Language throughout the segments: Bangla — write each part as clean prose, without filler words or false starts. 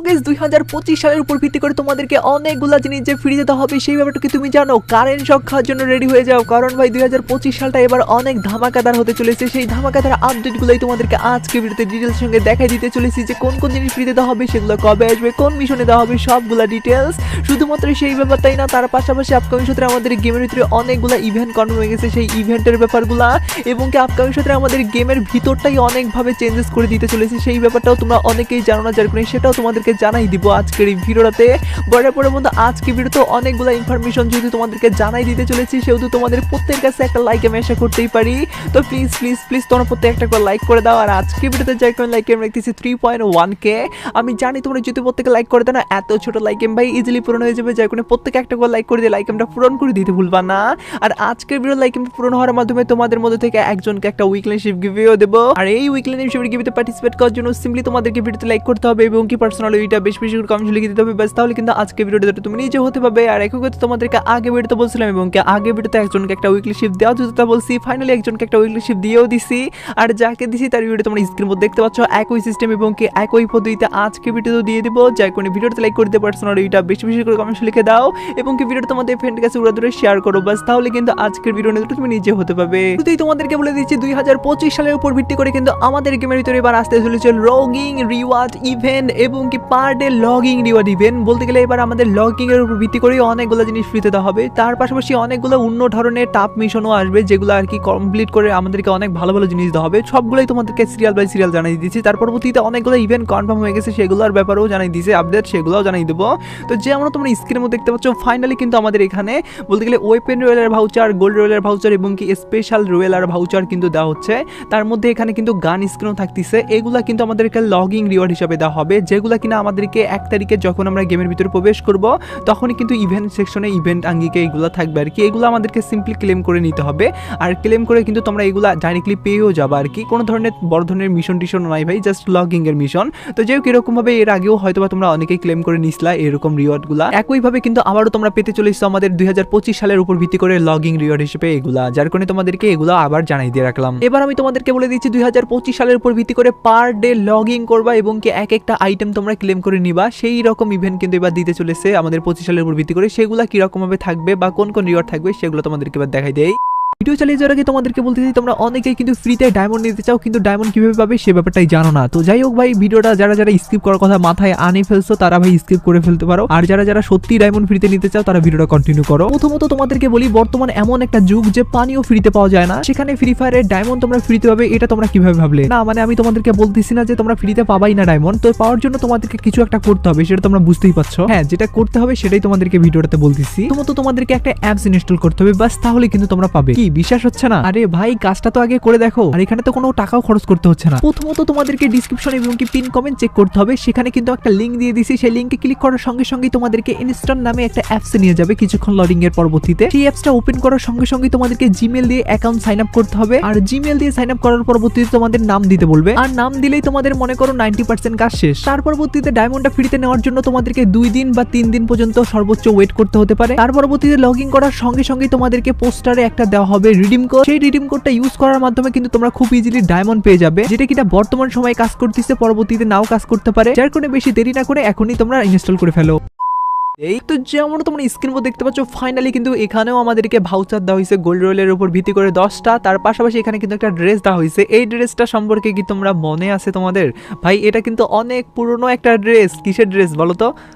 গাইস 2025 সালের উপর ভিত্তি করে তোমাদেরকে অনেকগুলা জিনিস যে ফ্রি দিতে হবে সেই ব্যাপারটা কি তুমি জানো? কারেন্ট শক খাওয়ার জন্য রেডি হয়ে যাও, কারণ ভাই 2025 সালটা এবার অনেক ধামাকাদার হতে চলেছে। সেই ধামাকাদার আপডেটগুলোই তোমাদেরকে আজকে ভিডিওতে ডিটেইলস সঙ্গে দেখাই দিতে চলেছি যে কোন কোন জিনিস ফ্রি দিতে হবে, সেগুলো কবে আসবে, কোন মিশনে দেওয়া হবে, সবগুলা ডিটেইলস। শুধুমাত্র সেই ব্যাপারটাই না, তার পাশাপাশি আপকামিং সূত্রে আমাদের গেমের ভিতরে অনেকগুলা ইভেন্ট কনফার্ম হয়ে গেছে, সেই ইভেন্টের ব্যাপারগুলা এবং কি আপকামিং সূত্রে আমাদের গেমের ভিতরটাই অনেকভাবে চেঞ্জেস করে দিতে চলেছে। সেই ব্যাপারটাও তোমরা অনেকেই জানো না, যার কারণে সেটাও তোমাদেরকে জানাই দিব আজকের এই ভিডিওটাতে। বড় পরে বন্ধু আজকে ভিডিওতে অনেকগুলো ইনফরমেশন যেহেতু তোমাদেরকে জানাই দিতে চলেছি, সেহেতু তোমাদের প্রত্যেকের কাছে একটা লাইক আমি আশা করতেই পারি। তো প্লিজ প্লিজ প্লিজ তোমরা প্রত্যেক একটা করে লাইক করে দাও। আর আজকে ভিডিওতে যাই করে লাইক আমি রাখতেছি 3.1k। আমি জানি তোমরা যদি প্রত্যেকে লাইক করে দাও না, এত ছোট লাইক এম ভাই ইজিলি পূরণ হয়ে যাবে, যার কারণে প্রত্যেকে একটা করে লাইক করে দিয়ে লাইক এমটা পূরণ করে দিতে ভুলবা না। আর আজকের ভিডিও লাইক এমটা পূরণ হওয়ার মাধ্যমে তোমাদের মধ্যে থেকে একজনকে একটা উইকলি শিপ গিভেও দেবো। আর এই উইকলি শিপের গিভেতে পার্টিসিপেট করার জন্য সিম্পলি তোমাদেরকে ভিডিওতে লাইক করতে হবে এবং কি পার্সোনাল ওইটা বেশ বেশি করে কমেন্ট লিখে দিতে হবে, বাস তাহলে কিন্তু আজকে ভিডিওটা তুমি নিজে হতে পারবে। আর একই কথা তোমাদেরকে আগে ভিডিওতে বলছিলাম এবং কি আগে ভিডিওতে একজনকে একটা উইকলি শিপ দেওয়া যেটা বলছি, ফাইনালি একজনকে একটা উইকলি শিপ দিয়েও দিছি। আর যাকে দিছি তার ভিডিও তোমরা স্ক্রিনের মধ্যে দেখতে পাচ্ছ, একই সিস্টেম এবং কি একই পদ্ধতিতে আজকে ভিডিও দিয়ে দিব। যাই কোন ভিডিওতে লাইক করে দিতে পার্সোনাল ওইটা বেশি বেশি করে কমেন্ট লিখে দাও এবং কি ভিডিওটা তোমাদের ফ্রেন্ডের কাছে উড়াদুড়ে শেয়ার করো, বাস তাহলে কিন্তু আজকের ভিডিও নিয়ে তুমি নিজে হতে পারবে। শুধুই তোমাদেরকে বলে দিচ্ছি 2025 সালের উপর ভিত্তি করে কিন্তু আমাদের গেমের ভিতরে এবার আসতে চলেছে লগিং রিওয়ার্ড ইভেন্ট এবং কি per day logging reward event. বলতে গেলে এবার আমাদের লগিং এর উপর ভিত্তি করে অনেকগুলো জিনিস ফ্রিতে দেওয়া হবে, তার পাশাপাশি অনেকগুলো অন্য ধরনের টাপ মিশনও আসবে যেগুলো আর কি কমপ্লিট করে আমাদেরকে অনেক ভালো ভালো জিনিস দেওয়া হবে। সবগুলোই তোমাদেরকে সিরিয়াল বাই সিরিয়াল জানাই দিচ্ছি। তার পরবর্তীতে অনেকগুলো ইভেন্ট কনফার্ম হয়ে গেছে, সেগুলোর ব্যাপারেও জানাই দিয়েছে, আপডেট সেগুলোও জানাই দেবো। তো যেমন তোমরা স্ক্রিনের মধ্যে দেখতে পাচ্ছ, ফাইনালি কিন্তু আমাদের এখানে বলতে গেলে ওয়েপেন রয়েলার ভাউচার, গোল্ড রয়েলার ভাউচার এবং কি স্পেশাল রয়েলার ভাউচার কিন্তু দেওয়া হচ্ছে। তার মধ্যে এখানে কিন্তু গান স্ক্রিনও থাকতেছে, এগুলা কিন্তু আমাদেরকে লগিং রিওয়ার্ড হিসাবে দেওয়া হবে, যেগুলা কিনা আমাদেরকে 1 তারিখে যখন আমরা গেমের ভিতরে প্রবেশ করব তখনই কিন্তু ইভেন্ট সেকশনে ইভেন্ট আঙ্গিকে এগুলো থাকবে আর কি। এগুলো আমাদেরকে সিম্পলি ক্লেম করে নিতে হবে, আর ক্লেম করে কিন্তু তোমরা এগুলা ডাইরেক্টলি পেয়েও যাবে আর কি। কোনো ধরনের বড় ধরনের মিশন টিশন নাই ভাই, জাস্ট লগিং এর মিশন। তো যেহেতু এরকম ভাবে এর আগেও হয়তো বা তোমরা অনেকেই ক্লেম করে নিছিলা এরকম রিওয়ার্ডগুলা, একইভাবে কিন্তু আবারও তোমরা পেতে চলেছো আমাদের 2025 সালের উপর ভিত্তি করে লগিং রিওয়ার্ড হিসেবে এগুলা, যার কারণে তোমাদেরকে এগুলো আবার জানাই দিয়ে রাখলাম। এবার আমি তোমাদেরকে বলে দিচ্ছি 2025 সালের উপর ভিত্তি করে পার ডে লগিং করবা এবং কি এক একটা আইটেম তোমরা ক্লেম করে নিবা, সেই রকম ইভেন্ট কিন্তু এবার দিতে চলেছে আমাদের 25 সালের উপর ভিত্তি করে। সেগুলা কিরকম ভাবে থাকবে বা কোন কোন রিওয়ার্ড থাকবে সেগুলো তোমাদেরকে এবার দেখাই দেই। ভিডিও চালিয়ে যাওয়ার আগে তোমাদেরকে বলতে চাই, তোমরা অনেকেই কিন্তু ফ্রিতে ডায়মন্ড নিতে চাও, কিন্তু ডায়মন্ড কিভাবে পাবে সে ব্যাপারটাই জানো না। তো যাই হোক ভাই, ভিডিওটা যারা যারা স্কিপ করার কথা মাথায় আনে ফেলছো তারা ভাই স্কিপ করে ফেলতে পারো, আর যারা যারা সত্যি ডায়মন্ড ফ্রিতে নিতে চাও তারা ভিডিওটা কন্টিনিউ করো। প্রথমত তোমাদেরকে বলি, বর্তমান এমন একটা যুগ যে পানিও ফ্রিতে পাওয়া যায় না, সেখানে ফ্রি ফায়ারের ডায়মন্ড তোমরা ফ্রিতে পাবে, এটা তোমরা কিভাবে ভাবলে? না মানে আমি তোমাদেরকে বলতেছি না যে তোমরা ফ্রিতে পাবাই না ডায়মন্ড, তো পাওয়ার জন্য তোমাদেরকে কিছু একটা করতে হবে, সেটা তোমরা বুঝতেই পারছো। হ্যাঁ, যেটা করতে হবে সেটাই তোমাদেরকে ভিডিওটাতে বলতেছি। প্রথমত তোমাদেরকে একটা অ্যাপস ইনস্টল করতে হবে, বাস তাহলে কিন্তু তোমরা পাবে। কি বিশ্বাস হচ্ছে না? আরে ভাই কাজটা তো আগে করে দেখো, আর এখানে তো কোনো টাকাও খরচ করতে হচ্ছে না। প্রথমত তোমাদেরকে ডিসক্রিপশন এবং কি পিন কমেন্ট চেক করতে হবে, সেখানে কিন্তু একটা লিংক দিয়ে দিছি, সেই লিংকে ক্লিক করার সঙ্গে সঙ্গে তোমাদেরকে ইনস্ট্যান্ট নামে একটা অ্যাপস নিয়ে যাবে কিছুক্ষণ লোডিং এর পরবর্তীতে। সেই অ্যাপসটা ওপেন করার সঙ্গে সঙ্গে তোমাদেরকে জিমেল দিয়ে অ্যাকাউন্ট সাইন আপ করতে হবে, আর জিমেল দিয়ে সাইন আপ করার পরবর্তীতে তোমাদের নাম দিতে বলবে, আর নাম দিলেই তোমাদের মনে করো 90% কাজ শেষ। তার পরবর্তীতে ডায়মন্ডটা ফ্রিতে নেওয়ার জন্য তোমাদেরকে 2 দিন বা 3 দিন পর্যন্ত সর্বোচ্চ ওয়েট করতে হতে পারে। তার পরবর্তীতে লগইন করার সঙ্গে সঙ্গে তোমাদেরকে পোস্টারে একটা দেওয়া হবে রিডিম কোড, সেই রিডিম কোডটা ইউজ করার মাধ্যমে কিন্তু তোমরা খুব ইজিলি ডায়মন্ড পেয়ে যাবে, যেটা কিনা বর্তমান সময়ে কাজ করতেছে, পরবর্তীতে নাও কাজ করতে পারে, যার কারণে বেশি দেরি না করে এখনই তোমরা ইনস্টল করে ফেলো। এই তো যেমন তোমরা স্ক্রিন মধ্যে দেখতে পাচ্ছ, ফাইনালি কিন্তু এখানেও আমাদেরকে ভাউচার দেওয়া হয়েছে গোল্ড রয়েলের উপর ভিত্তি করে 10টা। তার পাশাপাশি এখানে কিন্তু একটা ড্রেস দেওয়া হয়েছে। এই ড্রেসটা সম্পর্কে কি তোমরা মনে আছে তোমাদের? ভাই এটা কিন্তু অনেক পুরনো একটা ড্রেস। কিসের ড্রেস বলো তো?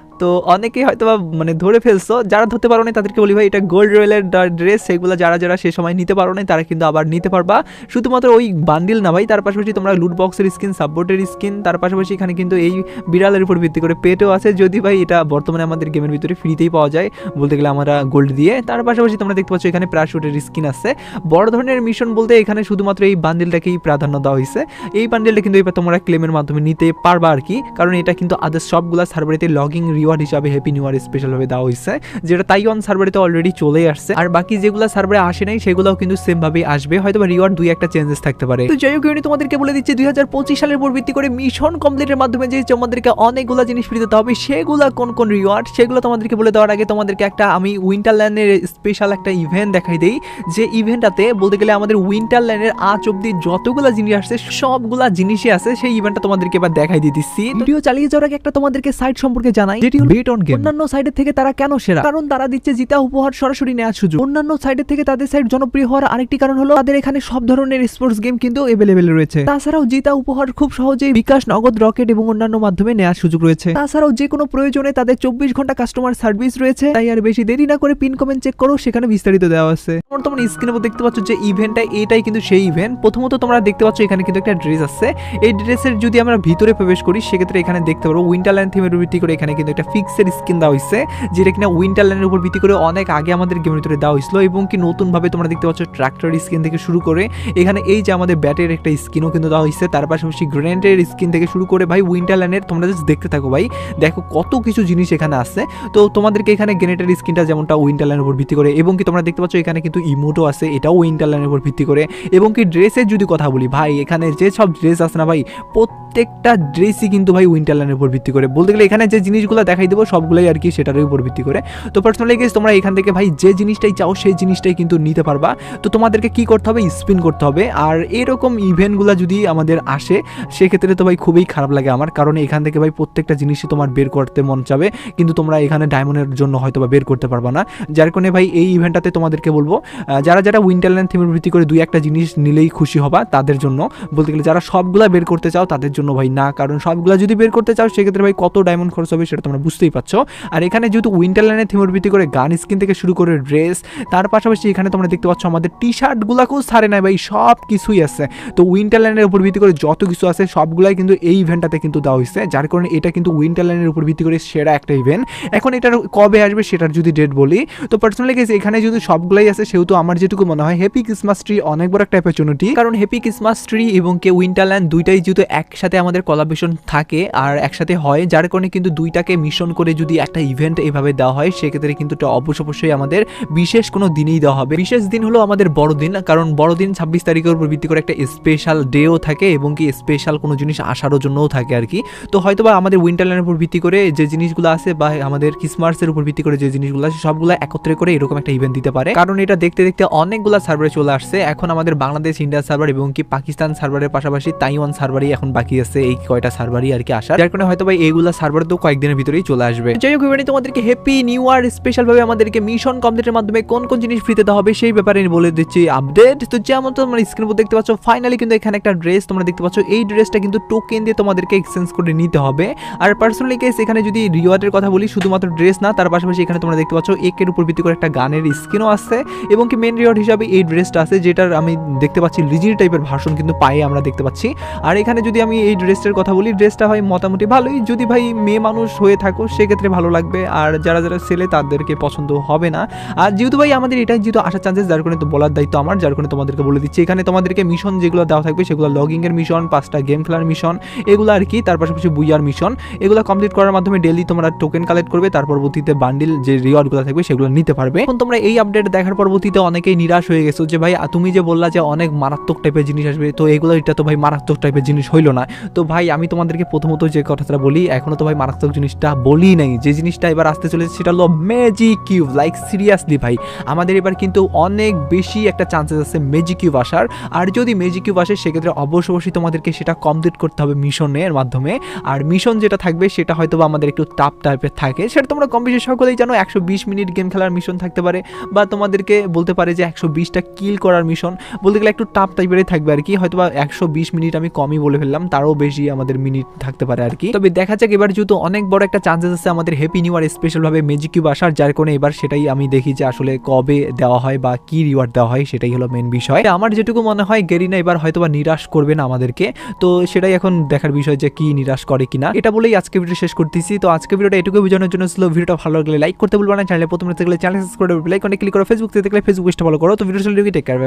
তো অনেকেই হয়তো বা মানে ধরে ফেলছো, যারা ধরতে পারো না তাদেরকে বলি ভাই এটা গোল্ড রয়েলের ড্রেস। সেগুলো যারা যারা সে সময় নিতে পারো না তারা কিন্তু আবার নিতে পারবা, শুধুমাত্র ওই বান্ডিল না ভাই, তার পাশাপাশি তোমরা লুট বক্সের স্কিন, সাপোর্টের স্কিন, তার পাশাপাশি এখানে কিন্তু এই বিড়ালের উপর ভিত্তি করে পেটও আছে, যদি ভাই এটা বর্তমানে আমাদের গেমের ভিতরে ফ্রিতেই পাওয়া যায় বলতে গেলে আমরা গোল্ড দিয়ে। তার পাশাপাশি তোমরা দেখতে পাচ্ছ এখানে প্যারাশুটের স্কিন আছে। বড় ধরনের মিশন বলতে এখানে শুধুমাত্র এই বান্ডিলটাকেই প্রাধান্য দেওয়া হয়েছে। এই বান্ডিলটা কিন্তু এবার তোমরা ক্লেমের মাধ্যমে নিতে পারবা আর কি, কারণ এটা কিন্তু আদার্স সবগুলা সার্ভারেতে লগিং রিওয়ার্ড রিওয়ার্ড হিসাবে হ্যাপি নিউ ইয়ার স্পেশাল ভাবে দেওয়া হয়েছে, যেটা তাইওয়ান সার্ভারে তো অলরেডি চলে আসছে। আর বাকি যেগুলো সার্ভারে আসে নাই সেগুলোও কিন্তু সেম ভাবে আসবে, হয়তো রিওয়ার্ড দুই একটা চেঞ্জেস থাকতে পারে। তো যাই হোক তোমাদেরকে বলে দিচ্ছি 2025 সালের উপর ভিত্তি করে মিশন কমপ্লিটের মাধ্যমে যে তোমাদেরকে অনেকগুলো জিনিস ফ্রি দিতে হবে, সেগুলো কোন কোন রিওয়ার্ড সেগুলো তোমাদেরকে বলে দেওয়ার আগে তোমাদেরকে একটা আমি উইন্টারল্যান্ডের স্পেশাল একটা ইভেন্ট দেখাই দেই, যে ইভেন্টটাতে বলতে গেলে আমাদের উইন্টারল্যান্ডের আজ অব্দি যতগুলো জিনিস আসছে সবগুলা জিনিসই আছে, সেই ইভেন্টটা তোমাদেরকে এবার দেখাই দিতেছি। ভিডিও চালিয়ে যাওয়ার আগে একটা তোমাদেরকে সাইট সম্পর্কে জানাই, যেটি হলো বেট অন গেম। অন্যান্য সাইটের থেকে তারা কেন সেরা? কারণ তারা দিচ্ছে জিতা উপহার সরাসরি নেওয়ার সুযোগ। অন্যান্য সাইটের থেকে তাদের সাইট জনপ্রিয় হওয়ার আরেকটি কারণ হলো তাদের এখানে সব ধরনের স্পোর্টস গেম কিন্তু अवेलेबल রয়েছে। তাছাড়াও জিতা উপহার খুব সহজেই বিকাশ, নগদ, রকেট এবং অন্যান্য মাধ্যমে নেওয়ার সুযোগ রয়েছে। তাছাড়াও যে কোনো প্রয়োজনে তাদের 24 ঘন্টা কাস্টমার সার্ভিস রয়েছে। তাই আর বেশি দেরি না করে পিন কমেন্ট চেক করো, সেখানে বিস্তারিত দেওয়া আছে। তোমরা স্ক্রিনে দেখতে পাচ্ছ যে ইভেন্টটা, এটাই কিন্তু সেই ইভেন্ট। প্রথমত তোমরা দেখতে পাচ্ছ এখানে কিন্তু একটা ড্রেস আছে। এই ড্রেসের যদি আমরা ভিতরে প্রবেশ করি সেক্ষেত্রে এখানে দেখতে পারবো উইন্টারল্যান্ড থিমের উপর ভিত্তি করে এখানে কিন্তু একটা ফিক্সের স্কিন দেওয়া হয়েছে, যেটা কিনা উইন্টারল্যান্ডের উপর ভিত্তি করে অনেক আগে আমাদের গেমের ভিতরে দেওয়া হয়েছিল। এবং কি নতুন ভাবে তোমরা দেখতে পাচ্ছ ট্রাক্টর স্কিন থেকে শুরু করে এখানে এই যে আমাদের ব্যাটের একটা স্কিনও কিন্তু দেওয়া হয়েছে, তার পাশাপাশি গ্রেনেডের স্কিন থেকে শুরু করে ভাই উইন্টারল্যান্ডের তোমরা জাস্ট দেখতে থাকো ভাই, দেখো কত কিছু জিনিস এখানে আছে। তো তোমাদেরকে এখানে গ্রেনেডের স্কিনটা যেমনটা উইন্টারল্যান্ডের উপর ভিত্তি করে, এবং কি তোমরা দেখতে পাচ্ছ এখানে কিন্তু ইমোটও আছে, এটাও উইন্টারল্যান্ডের উপর ভিত্তি করে। এবং কি ড্রেসের যদি কথা বলি ভাই, এখানে যে সব ড্রেস আছে না ভাই, প্রত্যেকটা ড্রেসই কিন্তু ভাই উইন্টারল্যান্ডের উপর ভিত্তি করে। বলতে গেলে এখানে যে জিনিসগুলো দেখাই দেবো সবগুলোই আর কি সেটার উপর ভিত্তি করে। তো পার্সোনালি গেস তোমরা এখান থেকে ভাই যে জিনিসটাই চাও সেই জিনিসটাই কিন্তু নিতে পারবা। তো তোমাদেরকে কি করতে হবে, স্পিন করতে হবে। আর এরকম ইভেন্টগুলো যদি আমাদের আসে সেক্ষেত্রে তো ভাই খুবই খারাপ লাগে আমার, কারণ এখান থেকে ভাই প্রত্যেকটা জিনিসই তোমার বের করতে মন চাবে, কিন্তু তোমরা এখানে ডায়মন্ডের জন্য হয়তো বা বের করতে পারবা না। যার কারণে ভাই এই ইভেন্টটাতে তোমাদেরকে বলবো যারা যারা উইন্টারল্যান্ড থিমের ভিত্তি করে দুই একটা জিনিস নিলেই খুশি হবা তাদের জন্য। বলতে গেলে যারা সবগুলা বের করতে চাও তাদের জন্য ভাই না, কারণ সবগুলা যদি বের করতে চাও সেক্ষেত্রে ভাই কত ডায়মন্ড খরচ হবে সেটা তোমরা বুঝতেই পারছো। আর এখানে যেহেতু উইন্টারল্যান্ডের থিমের ভিত্তি করে গান স্কিন থেকে শুরু করে ড্রেস, তার পাশাপাশি এখানে তোমরা দেখতে পাচ্ছ আমাদের টি শার্টগুলোকেও ছাড়ে নাই ভাই, সব কিছুই আছে। তো উইন্টারল্যান্ডের উপর ভিত্তি করে যত কিছু আছে সবগুলাই কিন্তু এই ইভেন্টটাতে কিন্তু দেওয়া হয়েছে, যার কারণে এটা কিন্তু উইন্টারল্যান্ডের উপর ভিত্তি করে সেরা একটা ইভেন্ট। এখন এটার কবে আসবে সেটার যদি ডেট বলি, তো পার্সোনালি গেছে এখানে যদি সবগুলাই আছে সেহেতু আমার যেটুকু মনে হয় হ্যাপি ক্রিসমাস ট্রি অনেক বড় একটা অপরচুনিটি, কারণ হ্যাপি ক্রিসমাস ট্রি এবং কে উইন্টারল্যান্ড দুইটাই যেহেতু একসাথে আমাদের কোলাবোরেশন থাকে আর একসাথে হয়, যার কারণে কিন্তু দুইটাকে মিশন করে যদি একটা ইভেন্ট এভাবে দেওয়া হয় সেক্ষেত্রে কিন্তু অবশ্যই আমাদের বিশেষ কোনো দিনেই দেওয়া হবে। বিশেষ দিন হলো আমাদের বড়দিন, কারণ বড়দিন 26 তারিখের উপর ভিত্তি করে একটা স্পেশাল ডেও থাকে এবং কি স্পেশাল কোনো জিনিস আসারও জন্যও থাকে আর কি। তো হয়তো বা আমাদের উইন্টারল্যান্ডের উপর ভিত্তি করে যে জিনিসগুলো আছে বা আমাদের ক্রিসমাসের উপর ভিত্তি করে যে জিনিসগুলো আছে সবগুলো একত্রে করে এরকম একটা ইভেন্ট দিতে পারে, কারণ এটা দেখতে দেখতে অনেকগুলো সার্ভারে চলে আসছে। এখন আমাদের বাংলাদেশ, ইন্ডিয়া সার্ভার এবং কি পাকিস্তান সার্ভারের পাশাপাশি তাইওয়ান সার্ভারই এখন বাকি আছে, এই কয়টা সার্ভারই আর কি আসার, যার কারণে হয়তো বা এইগুলো সার্ভার তো কয়েকদিনের ভিতরেই চলে আসবে। যাই হোক এবারে তোমাদেরকে হ্যাপি নিউ ইয়ার স্পেশাল ভাবে আমাদেরকে মিশন কমপ্লিটের মাধ্যমে কোন কোন জিনিস ফ্রিতে দেওয়া হবে সেই ব্যাপারে বলে দিচ্ছি আপডেট। তো যেমন তোমরা স্ক্রিনের উপর দেখতে পাচ্ছ ফাইনালি কিন্তু এখানে একটা ড্রেস তোমরা দেখতে পাচ্ছ, এই ড্রেসটা কিন্তু টোকেন দিয়ে তোমাদেরকে এক্সচেঞ্জ করে নিতে হবে। আর পার্সোনালি কেস এখানে যদি রিওয়ার্ডের কথা বলি শুধুমাত্র ড্রেস না, তার পাশাপাশি এখানে তোমরা দেখতে পাচ্ছ একের উপর ভিত্তি করে একটা গানের স্কিনও আছে এবং কি মেন রিওয়ার্ড হিসাবে এই ড্রেসটা আছে, যেটার আমি দেখতে পাচ্ছি লিজির টাইপের ভার্সন কিন্তু পায়ে আমরা দেখতে পাচ্ছি। আর এখানে যদি আমি এই ড্রেসটার কথা বলি, ড্রেসটা হয় মোটামুটি ভালোই, যদি ভাই মেয়ে মানুষ হয়ে থাকো সেক্ষেত্রে ভালো লাগবে, আর যারা যারা ছেলে তাদেরকে পছন্দ হবে না। আর যেহেতু ভাই আমাদের এটাই যেহেতু আসার চান্সেস, যার কারণে তো বলার দায়িত্ব আমার, যার কারণে তোমাদেরকে বলে দিচ্ছি। এখানে তোমাদেরকে মিশন যেগুলো দেওয়া থাকবে সেগুলো লগিং এর মিশন, 5টা গেম খেলার মিশন এগুলো আর কি, তার পাশাপাশি বুইয়ার মিশন, এগুলো কমপ্লিট করার মাধ্যমে ডেইলি তোমরা টোকেন কালেক্ট করবে, তার পরবর্তীতে বান্ডিল যে রিওয়ার্ডগুলো থাকবে সেগুলো নিতে পারবে। এখন তোমরা এই আপডেট দেখার পরবর্তীতে অনেকেই নিরাশ হয়ে গেছো যে ভাই তুমি যে বললা যে অনেক মারাত্মক টাইপের জিনিস আসবে, তো এগুলো এটা তো ভাই মারাত্মক টাইপের জিনিস হইলো না। তো ভাই আমি তোমাদেরকে প্রথমত যে কথাটা বলি, এখনো তো ভাই মারাত্মক জিনিসটা বলি নাই, যে জিনিসটা এবার আসতে চলেছে সেটা হলো ম্যাজিক কিউব। লাইক সিরিয়াসলি ভাই আমাদের এবার কিন্তু অনেক বেশি একটা চান্সেস আছে ম্যাজিক কিউব আসার। আর যদি ম্যাজিক কিউব আসে সেক্ষেত্রে অবশ্যই তোমাদেরকে সেটা কমপ্লিট করতে হবে মিশনের মাধ্যমে। আর মিশন যেটা থাকবে সেটা হয়তো বা আমাদের একটু টাফ টাইপের থাকে, সেটা তোমরা কম বেশি সকলেই জানো। 120 মিনিট গেম খেলার মিশন থাকতে পারে, বা তোমাদেরকে বলতে পারে যে 120টা কিল করার মিশন, বলতে গেলে একটু টাফ টাইপেরই থাকবে আর কি। হয়তো বা 120 মিনিট আমি কমই বলে ফেললাম, তারও বেশি আমাদের মিনিট থাকতে পারে আর কি। তবে দেখা যাক এবার যেহেতু অনেক বড় একটা চান্সেস আছে আমাদের হ্যাপি নিউ ইয়ার স্পেশাল ভাবে ম্যাজিক কিউব আসার, যার কারণে এবার সেটাই আমি দেখি যে আসলে কবে দেওয়া হয় বা কি রিওয়ার্ড দেওয়া হয়, সেটাই হলো মেন বিষয়। আমার যেটুকু মনে হয় গেরিনা এবার হয়তো বা নিরাশ করবে না আমাদেরকে, তো সেটাই এখন দেখার বিষয় যে কি নিরাশ করে কিনা। এটা বলেই আজকে ভিডিও শেষ করতেছি। তো আজকে ভিডিওটা এটুকু বোঝানোর জন্য ছিল। ভিডিওটা ভালো লাগলে লাইক করতে ভুলবা না, চ্যানেলে প্রথমে দেখলে চ্যানেল সাবস্ক্রাইব করে বেল আইকনে ক্লিক করো, ফেসবুক থেকে দেখলে ফেসবুক পেজটা ফলো করো। তো ভিডিও চলে টেক কেয়ার।